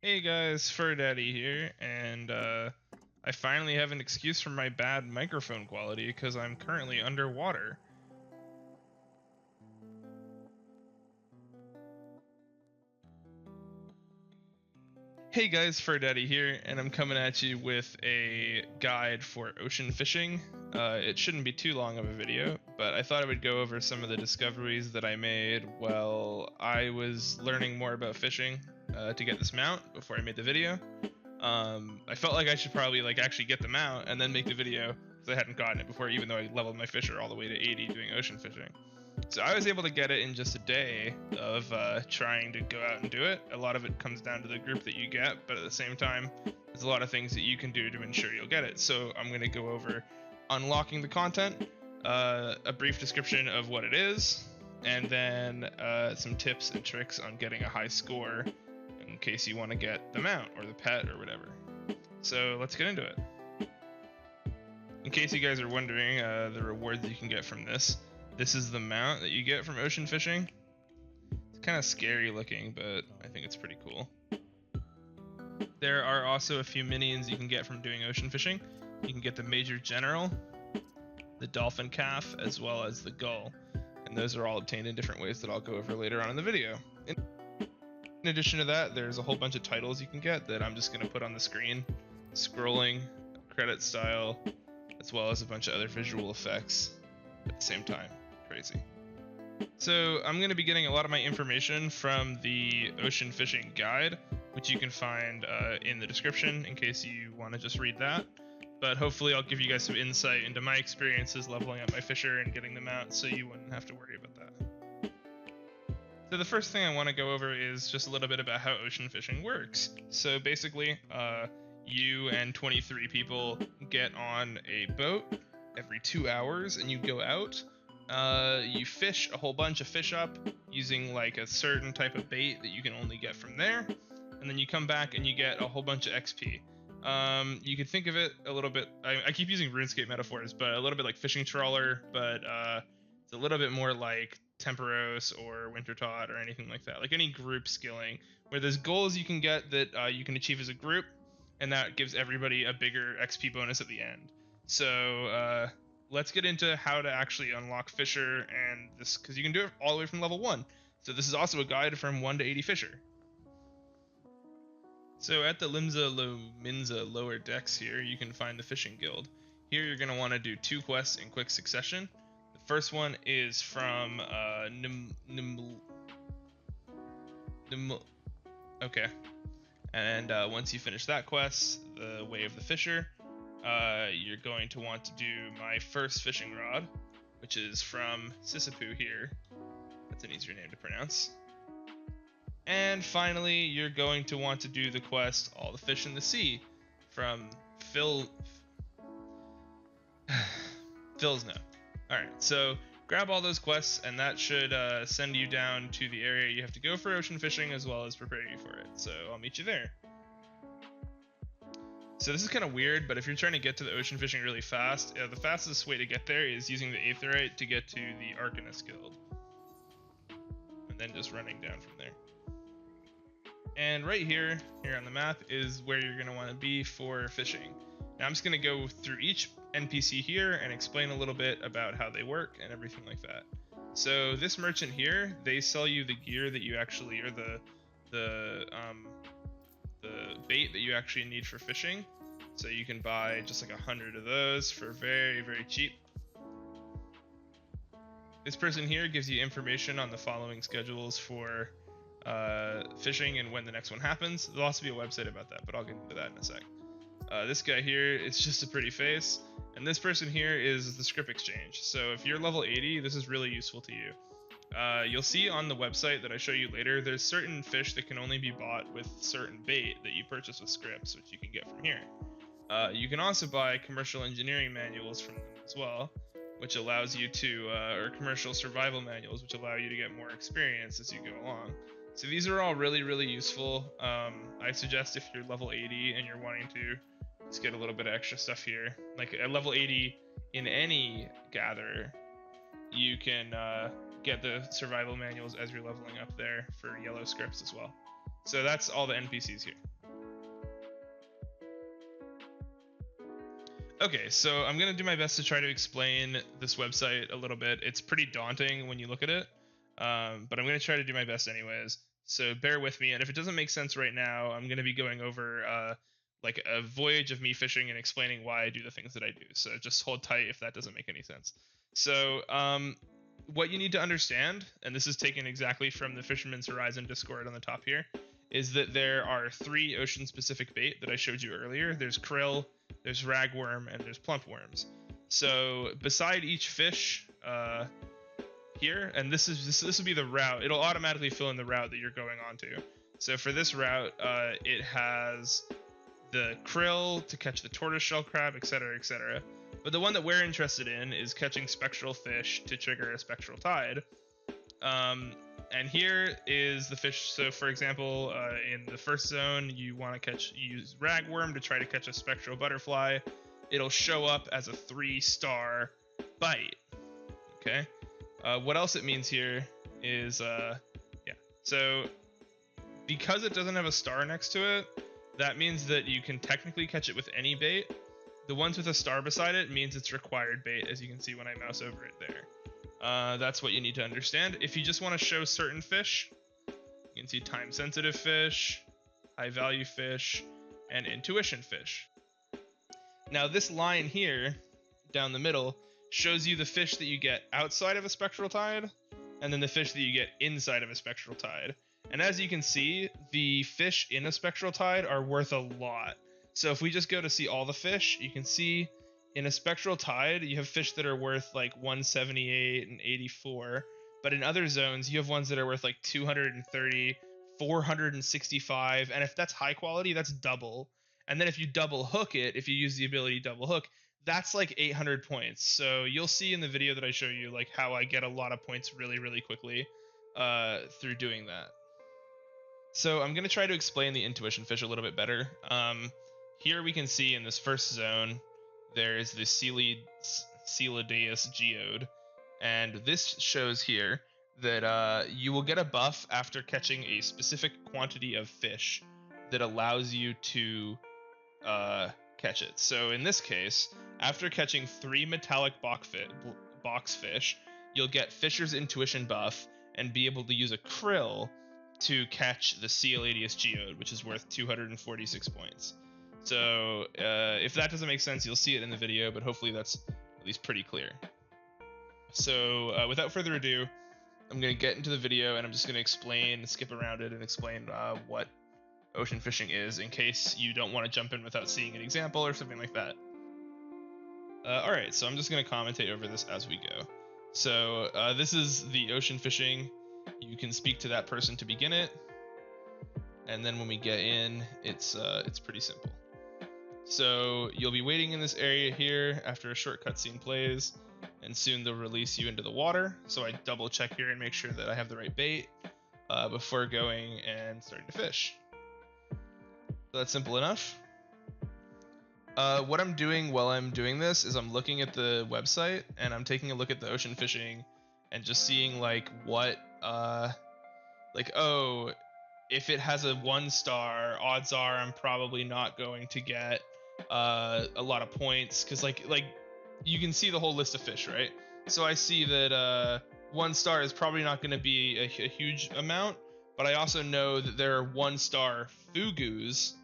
Hey guys, Fur Daddy here, and I finally have an excuse for my bad microphone quality because I'm currently underwater. Hey guys, Fur Daddy here, and I'm coming at you with a guide for ocean fishing. It shouldn't be too long of a video, but I thought I would go over some of the discoveries that I made while I was learning more about fishing to get this mount before I made the video. I felt like I should probably actually get the mount and then make the video because I hadn't gotten it before, even though I leveled my fisher all the way to 80 doing ocean fishing. So I was able to get it in just a day of trying to go out and do it. A lot of it comes down to the group that you get, but at the same time, there's a lot of things that you can do to ensure you'll get it. So I'm going to go over unlocking the content, a brief description of what it is, and then some tips and tricks on getting a high score in case you want to get the mount or the pet or whatever. So let's get into it. In case you guys are wondering the rewards you can get from this, this is the mount that you get from ocean fishing. It's kind of scary looking, but I think it's pretty cool. There are also a few minions you can get from doing ocean fishing. You can get the Major General, the Dolphin Calf, as well as the Gull. And those are all obtained in different ways that I'll go over later on in the video. In addition to that, there's a whole bunch of titles you can get that I'm just going to put on the screen, scrolling, credit style, as well as a bunch of other visual effects at the same time. Crazy. So I'm going to be getting a lot of my information from the ocean fishing guide, which you can find in the description in case you want to just read that. But hopefully I'll give you guys some insight into my experiences leveling up my fisher and getting them out so you wouldn't have to worry about that. So the first thing I want to go over is just a little bit about how ocean fishing works. So basically, you and 23 people get on a boat every 2 hours and you go out. You fish a whole bunch of fish up using like a certain type of bait that you can only get from there, and then you come back and you get a whole bunch of XP. You could think of it a little bit, I keep using RuneScape metaphors, but a little bit like fishing trawler, but it's a little bit more like Temperos or Wintertot or anything like that, like any group skilling where there's goals you can get that you can achieve as a group, and that gives everybody a bigger XP bonus at the end. So let's get into how to actually unlock fisher, and this because you can do it all the way from level 1. So this is also a guide from 1 to 80 fisher. So at the Minza lower decks here, you can find the fishing guild. Here you're going to want to do 2 quests in quick succession. The first one is from okay, and once you finish that quest, the Way of the Fisher, you're going to want to do my first fishing rod, which is from Sisapu here. That's an easier name to pronounce. And finally, you're going to want to do the quest All the Fish in the Sea from Phil's Note. Alright, so grab all those quests, and that should send you down to the area you have to go for ocean fishing, as well as prepare you for it. So I'll meet you there. So this is kind of weird, but if you're trying to get to the ocean fishing really fast, the fastest way to get there is using the Aetherite to get to the Arcanist Guild. And then just running down from there. And right here on the map is where you're going to want to be for fishing. Now I'm just going to go through each NPC here and explain a little bit about how they work and everything like that. So this merchant here, they sell you the gear that you actually, or the bait that you actually need for fishing. So you can buy just like 100 of those for very, very cheap. This person here gives you information on the following schedules for fishing and when the next one happens. There'll also be a website about that, but I'll get into that in a sec. This guy here, it's just a pretty face. And this person here is the script exchange. So if you're level 80, this is really useful to you. You'll see on the website that I show you later, there's certain fish that can only be bought with certain bait that you purchase with scripts, which you can get from here. You can also buy commercial engineering manuals from them as well, which allows you to, or commercial survival manuals, which allow you to get more experience as you go along. So these are all really, really useful. I suggest if you're level 80 and you're wanting to just get a little bit of extra stuff here, like at level 80 in any gather, you can get the survival manuals as you're leveling up there for yellow scripts as well. So that's all the NPCs here. Okay, so I'm gonna do my best to try to explain this website a little bit. It's pretty daunting when you look at it, but I'm gonna try to do my best anyways. So bear with me, and if it doesn't make sense right now, I'm gonna be going over like a voyage of me fishing and explaining why I do the things that I do. So just hold tight if that doesn't make any sense. So what you need to understand, and this is taken exactly from the Fisherman's Horizon Discord on the top here, is that there are 3 ocean-specific bait that I showed you earlier. There's krill, there's ragworm, and there's plump worms. So beside each fish here, and this will be the route. It'll automatically fill in the route that you're going on to. So for this route, it has the krill to catch the tortoiseshell crab, etc., etc. But the one that we're interested in is catching spectral fish to trigger a spectral tide. And here is the fish. So for example, in the first zone, you want to use ragworm to try to catch a spectral butterfly. It'll show up as a 3-star bite. Okay. What else it means here is, so because it doesn't have a star next to it, that means that you can technically catch it with any bait. The ones with a star beside it means it's required bait, as you can see when I mouse over it there. That's what you need to understand. If you just want to show certain fish, you can see time-sensitive fish, high-value fish, and intuition fish. Now this line here, down the middle, shows you the fish that you get outside of a spectral tide, and then the fish that you get inside of a spectral tide. And as you can see, the fish in a spectral tide are worth a lot. So if we just go to see all the fish, you can see in a spectral tide, you have fish that are worth like 178 and 84. But in other zones, you have ones that are worth like 230, 465. And if that's high quality, that's double. And then if you double hook it, if you use the ability double hook, that's like 800 points. So you'll see in the video that I show you like how I get a lot of points really, really quickly through doing that. So I'm going to try to explain the intuition fish a little bit better. Here we can see in this first zone, there is the Celideus geode. And this shows here that you will get a buff after catching a specific quantity of fish that allows you to catch it. So in this case, after catching 3 metallic box fish, you'll get Fisher's Intuition buff and be able to use a krill to catch the Celideus geode, which is worth 246 points. So if that doesn't make sense, you'll see it in the video, but hopefully that's at least pretty clear. So without further ado, I'm going to get into the video and I'm just going to skip around it and explain what ocean fishing is in case you don't want to jump in without seeing an example or something like that. Alright, so I'm just going to commentate over this as we go. So this is the ocean fishing. You can speak to that person to begin it, and then when we get in, it's pretty simple. So you'll be waiting in this area here after a short cutscene plays, and soon they'll release you into the water. So I double check here and make sure that I have the right bait before going and starting to fish. So that's simple enough. What I'm doing while I'm doing this is I'm looking at the website and I'm taking a look at the ocean fishing and just seeing like what oh, if it has a 1-star, odds are I'm probably not going to get a lot of points, because like you can see the whole list of fish, right? So I see that 1-star is probably not going to be a huge amount, but I also know that there are 1-star fugus,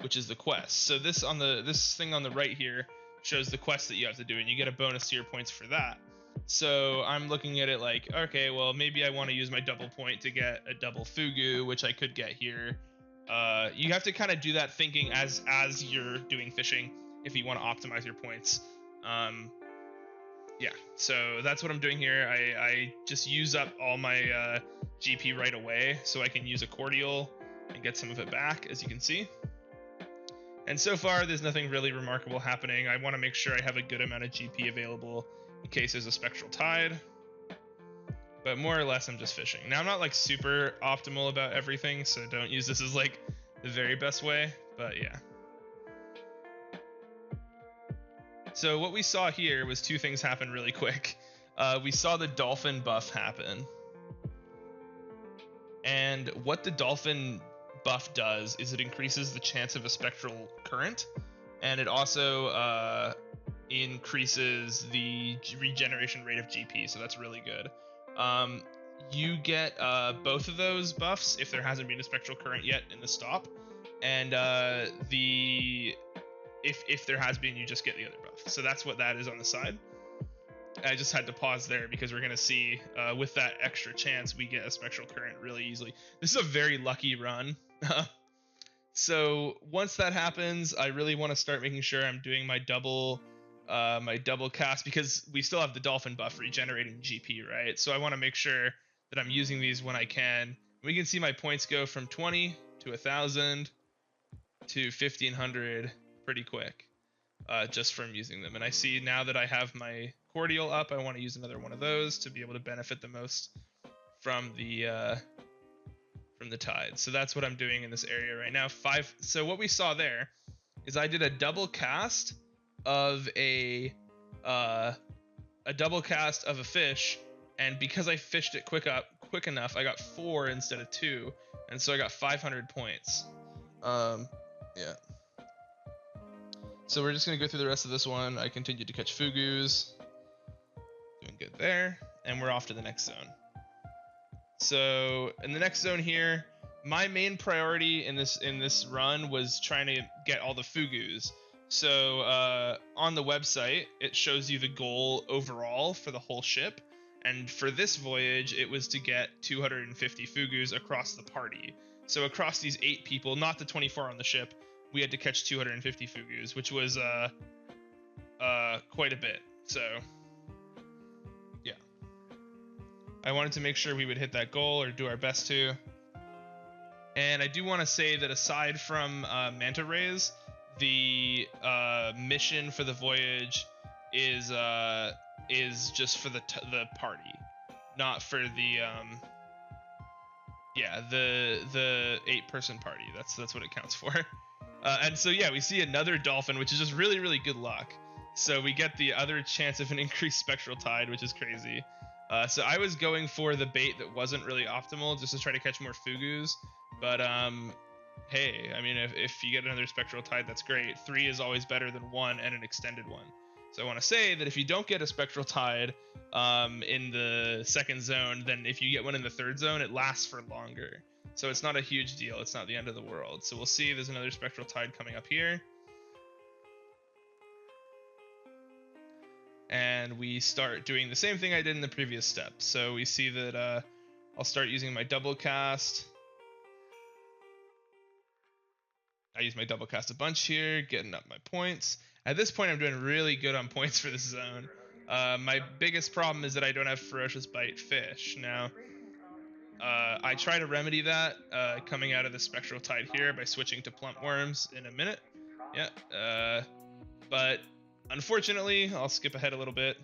which is the quest. So this thing on the right here shows the quest that you have to do, and you get a bonus to your points for that. So I'm looking at it like, okay, well, maybe I want to use my double point to get a double fugu, which I could get here. You have to kind of do that thinking as you're doing fishing if you want to optimize your points. Yeah, so that's what I'm doing here. I just use up all my GP right away so I can use a cordial and get some of it back, as you can see. And so far, there's nothing really remarkable happening. I want to make sure I have a good amount of GP available in case there's a spectral tide. But more or less, I'm just fishing. Now, I'm not like super optimal about everything, so don't use this as like the very best way, but yeah. So what we saw here was 2 things happen really quick. We saw the dolphin buff happen. And what the dolphin buff does is it increases the chance of a spectral current, and it also increases the regeneration rate of GP, so that's really good. You get both of those buffs if there hasn't been a spectral current yet in the stop, and if there has been, you just get the other buff. So that's what that is on the side. I just had to pause there because we're going to see with that extra chance we get a spectral current really easily. This is a very lucky run. So once that happens, I really want to start making sure I'm doing my double cast, because we still have the dolphin buff regenerating GP, right? So I want to make sure that I'm using these when I can. We can see my points go from 20 to 1,000 to 1,500 pretty quick. Just from using them. And I see now that I have my cordial up, I want to use another one of those to be able to benefit the most from the tide. So that's what I'm doing in this area right now. So what we saw there is I did a double cast of a fish, and because I fished it quick enough, I got 4 instead of 2, and so I got 500 points. Yeah. So we're just going to go through the rest of this one. I continued to catch fugus. Doing good there. And we're off to the next zone. So in the next zone here, my main priority in this run was trying to get all the fugus. So on the website, it shows you the goal overall for the whole ship. And for this voyage, it was to get 250 fugus across the party. So across these 8 people, not the 24 on the ship, we had to catch 250 fugus, which was quite a bit. So yeah, I wanted to make sure we would hit that goal, or do our best to. And I do want to say that aside from manta rays, the mission for the voyage is just for the party, not for the the 8-person party. That's what it counts for. And so yeah, we see another dolphin, which is just really, really good luck. So we get the other chance of an increased spectral tide, which is crazy. So I was going for the bait that wasn't really optimal, just to try to catch more fugus. But hey, I mean, if you get another spectral tide, that's great. 3 is always better than 1 and an extended one. So I want to say that if you don't get a spectral tide in the second zone, then if you get one in the third zone, it lasts for longer. So it's not a huge deal. It's not the end of the world. So we'll see. There's another spectral tide coming up here. And we start doing the same thing I did in the previous step. So we see that I'll start using my double cast. I use my double cast a bunch here, getting up my points. At this point, I'm doing really good on points for this zone. My biggest problem is that I don't have ferocious bite fish. Now, I try to remedy that coming out of the spectral tide here by switching to plump worms in a minute. Yeah, but unfortunately, I'll skip ahead a little bit.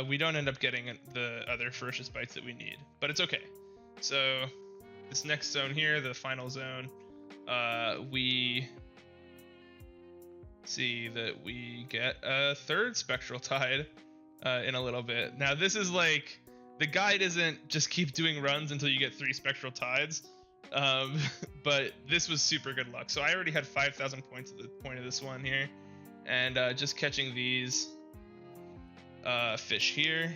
We don't end up getting the other ferocious bites that we need, but it's okay. So this next zone here, the final zone, we see that we get a third spectral tide in a little bit. Now this is like, the guide isn't just keep doing runs until you get 3 spectral tides, but this was super good luck. So I already had 5,000 points at the point of this one here, and just catching these fish here.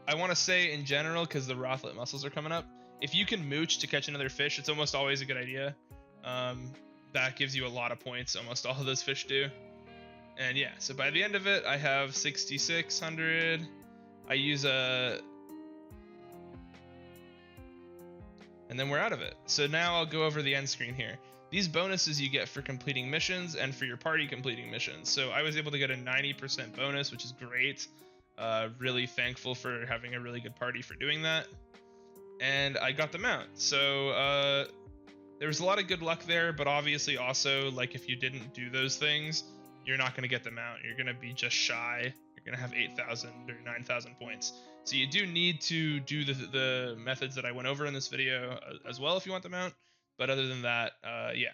I want to say in general, because the rothlet mussels are coming up, if you can mooch to catch another fish, it's almost always a good idea. That gives you a lot of points. Almost all of those fish do. And yeah, so by the end of it, I have 6,600. I use and then we're out of it. So now I'll go over the end screen here. These bonuses you get for completing missions and for your party completing missions. So I was able to get a 90% bonus, which is great. Really thankful for having a really good party for doing that. And I got the mount. So there was a lot of good luck there, but obviously also, like, if you didn't do those things, you're not going to get the mount. You're going to be just shy. You're going to have 8,000 or 9,000 points. So you do need to do the methods that I went over in this video as well if you want the mount. But other than that, yeah.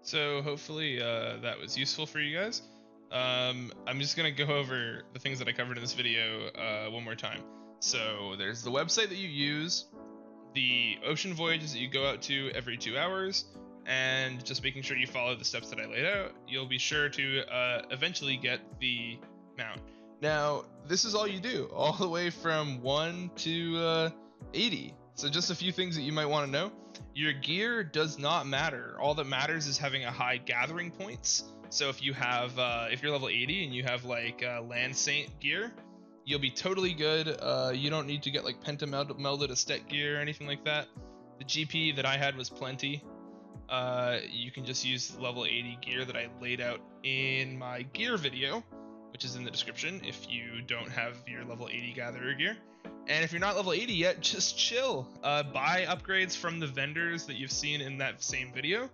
So hopefully that was useful for you guys. I'm just gonna go over the things that I covered in this video one more time. So there's the website that you use, the ocean voyages that you go out to every 2 hours, and just making sure you follow the steps that I laid out. You'll be sure to eventually get the mount. Now, this is all you do, all the way from 1 to 80. So just a few things that you might want to know. Your gear does not matter. All that matters is having a high gathering points. So if you have, if you're level 80 and you have like Land Saint gear, you'll be totally good. You don't need to get like melded estet gear or anything like that. The GP that I had was plenty. You can just use level 80 gear that I laid out in my gear video, which is in the description if you don't have your level 80 gatherer gear. And if you're not level 80 yet, just chill. Buy upgrades from the vendors that you've seen in that same video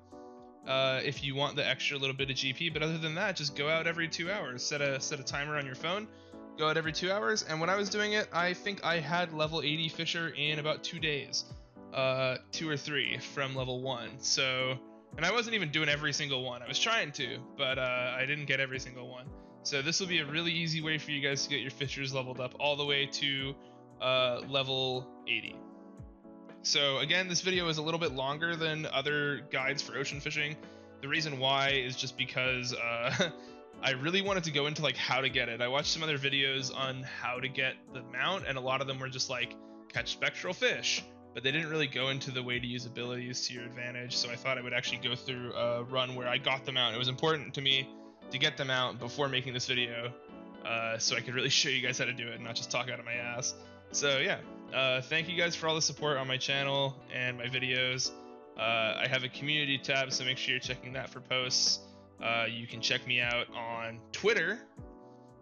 if you want the extra little bit of GP. But other than that, just go out every 2 hours. Set a timer on your phone. Go out every 2 hours. And when I was doing it, I think I had level 80 Fisher in about 2 days. 2 or 3 from level 1. So, and I wasn't even doing every single one. I was trying to, but I didn't get every single one. So this will be a really easy way for you guys to get your Fishers leveled up all the way to level 80. So again, this video is a little bit longer than other guides for ocean fishing. The reason why is just because I really wanted to go into like how to get it. I watched some other videos on how to get the mount, and a lot of them were just like catch spectral fish, but they didn't really go into the way to use abilities to your advantage. So I thought I would actually go through a run where I got the mount. It was important to me to get them out before making this video, so I could really show you guys how to do it and not just talk out of my ass. So yeah, thank you guys for all the support on my channel and my videos. I have a community tab, so make sure you're checking that for posts. You can check me out on Twitter,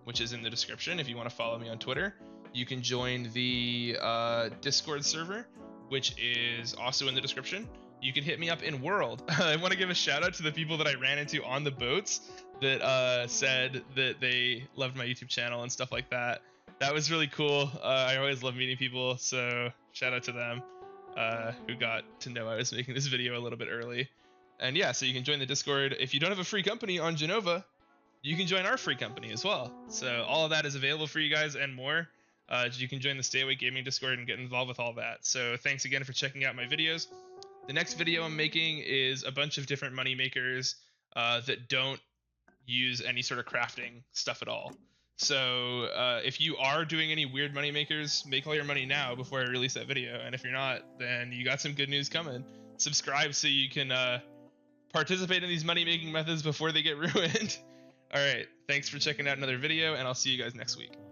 which is in the description if you want to follow me on Twitter. You can join the Discord server, which is also in the description. You can hit me up in World. I want to give a shout out to the people that I ran into on the boats that said that they loved my YouTube channel and stuff like that. That was really cool. I always love meeting people, so shout out to them who got to know I was making this video a little bit early. And yeah, so you can join the Discord. If you don't have a free company on Jenova, you can join our free company as well. So all of that is available for you guys and more. You can join the Stay Awake Gaming Discord and get involved with all that. So thanks again for checking out my videos. The next video I'm making is a bunch of different money makers that don't use any sort of crafting stuff at all. So if you are doing any weird money makers, make all your money now before I release that video. And if you're not, then you got some good news coming. Subscribe so you can participate in these money making methods before they get ruined. All right, thanks for checking out another video, and I'll see you guys next week.